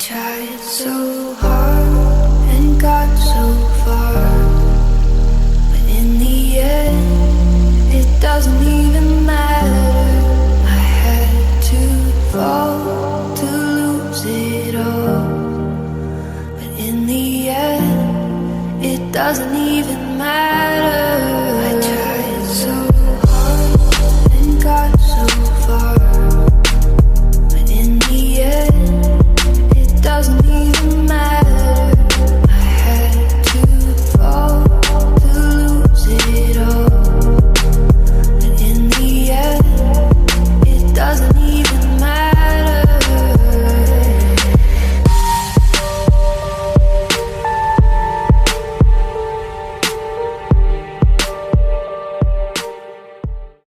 tried so hard and got so far, but in the end, it doesn't even matter. I had to fall to lose it all, but in the end, it doesn't even matter.